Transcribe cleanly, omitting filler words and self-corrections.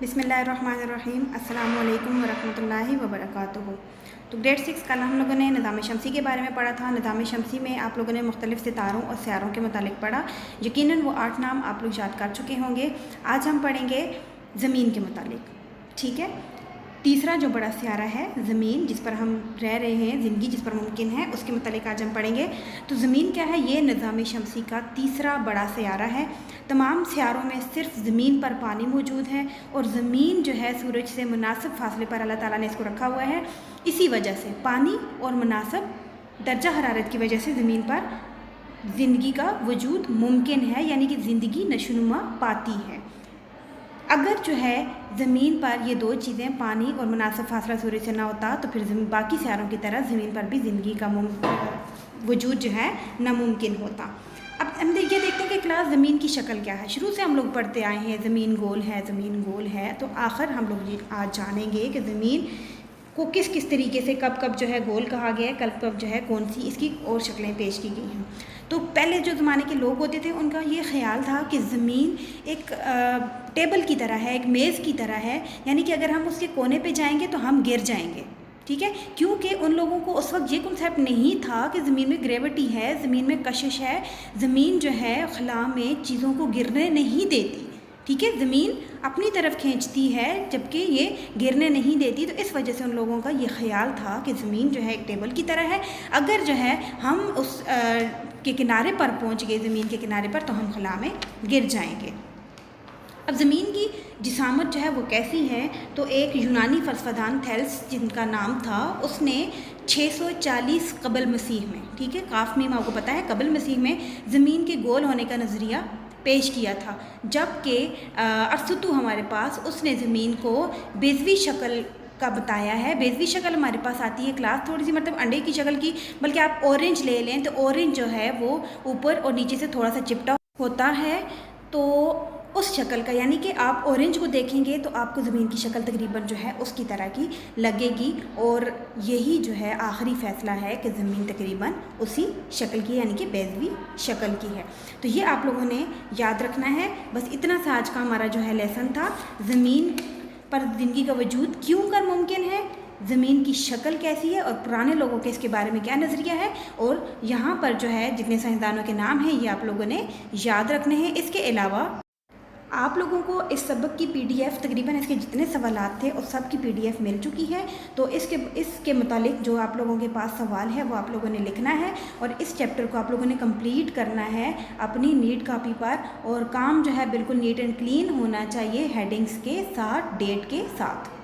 बिस्मिल्लाहिर्रहमानिर्रहीम अस्सलाम वालेकुम वरहमतुल्लाहि वबरकातुहू। तो ग्रेड 6 कल हम लोगों ने निज़ाम शमसी के बारे में पढ़ा था। निज़ाम शमसी में आप लोगों ने मुख्तलिफ़ सितारों और स्यारों के मुतालिक पढ़ा। यकीनन वो 8 नाम आप लोग याद कर चुके होंगे। आज हम पढ़ेंगे ज़मीन के मुतालिक, ठीक है। तीसरा जो बड़ा स्यारा है ज़मीन, जिस पर हम रह रहे हैं, ज़िंदगी जिस पर मुमकिन है, उसके मुतालिक आज हम पढ़ेंगे। तो ज़मीन क्या है? ये निज़ाम शमसी का तीसरा बड़ा स्यारा है। तमाम स्यारों में सिर्फ ज़मीन पर पानी मौजूद है और ज़मीन जो है सूरज से मुनासिब फासले पर अल्लाह ताला ने इसको रखा हुआ है। इसी वजह से पानी और मुनासिब दर्जा हरारत की वजह से ज़मीन पर ज़िंदगी का वजूद मुमकिन है, यानी कि ज़िंदगी नशोनुमा पाती है। अगर जो है ज़मीन पर ये दो चीज़ें, पानी और मुनासिब फासला सूरज से ना होता तो फिर बाकी स्यारों की तरह ज़मीन पर भी ज़िंदगी का वजूद जो है नामुमकिन होता। अब हम ये देखते हैं कि क्लास ज़मीन की शक्ल क्या है। शुरू से हम लोग पढ़ते आए हैं ज़मीन गोल है, ज़मीन गोल है। तो आखिर हम लोग ये आज जानेंगे कि ज़मीन को किस किस तरीके से कब कब जो है गोल कहा गया है, कब कब जो है कौन सी इसकी और शक्लें पेश की गई हैं। तो पहले जो ज़माने के लोग होते थे उनका ये ख्याल था कि ज़मीन एक टेबल की तरह है, एक मेज़ की तरह है, यानी कि अगर हम उसके कोने पे जाएंगे तो हम गिर जाएंगे, ठीक है। क्योंकि उन लोगों को उस वक्त ये कॉन्सेप्ट नहीं था कि ज़मीन में ग्रेविटी है, ज़मीन में कशिश है, ज़मीन जो है खला में चीज़ों को गिरने नहीं देती, ठीक है। ज़मीन अपनी तरफ खींचती है जबकि ये गिरने नहीं देती। तो इस वजह से उन लोगों का ये ख्याल था कि ज़मीन जो है एक टेबल की तरह है। अगर जो है हम उस के किनारे पर पहुंच गए, ज़मीन के किनारे पर, तो हम खला में गिर जाएंगे। अब ज़मीन की जिसामत जो है वो कैसी है? तो एक यूनानी फ़लसफ़ादान थेल्स जिनका नाम था, उसने 640 कबल मसीह में, ठीक है, काफ मीम आपको पता है, कबल मसीह में ज़मीन के गोल होने का नज़रिया पेश किया था। जबकि अरस्तु हमारे पास, उसने ज़मीन को बेज़वी शक्ल का बताया है। बेज़वी शक्ल हमारे पास आती है क्लास थोड़ी सी, मतलब अंडे की शक्ल की, बल्कि आप ऑरेंज ले लें तो ऑरेंज जो है वो ऊपर और नीचे से थोड़ा सा चिपटा होता है। तो उस शक्ल का, यानी कि आप ऑरेंज को देखेंगे तो आपको ज़मीन की शक्ल तकरीबन जो है उसकी तरह की लगेगी। और यही जो है आखिरी फ़ैसला है कि ज़मीन तकरीबन उसी शक्ल की, यानी कि बेज़वी शक्ल की है। तो ये आप लोगों ने याद रखना है। बस इतना सा आज का हमारा जो है लेसन था। ज़मीन पर ज़िंदगी का वजूद क्यों कर मुमकिन है, ज़मीन की शक्ल कैसी है और पुराने लोगों के इसके बारे में क्या नज़रिया है, और यहाँ पर जो है जितने साइंसदानों के नाम हैं ये आप लोगों ने याद रखने हैं। इसके अलावा आप लोगों को इस सबक की PDF, तकरीबन इसके जितने सवालात थे उस सब की PDF मिल चुकी है। तो इसके मुतालिक जो आप लोगों के पास सवाल है वो आप लोगों ने लिखना है और इस चैप्टर को आप लोगों ने कंप्लीट करना है अपनी नीट कॉपी पर। और काम जो है बिल्कुल नीट एंड क्लीन होना चाहिए, हेडिंग्स के साथ, डेट के साथ।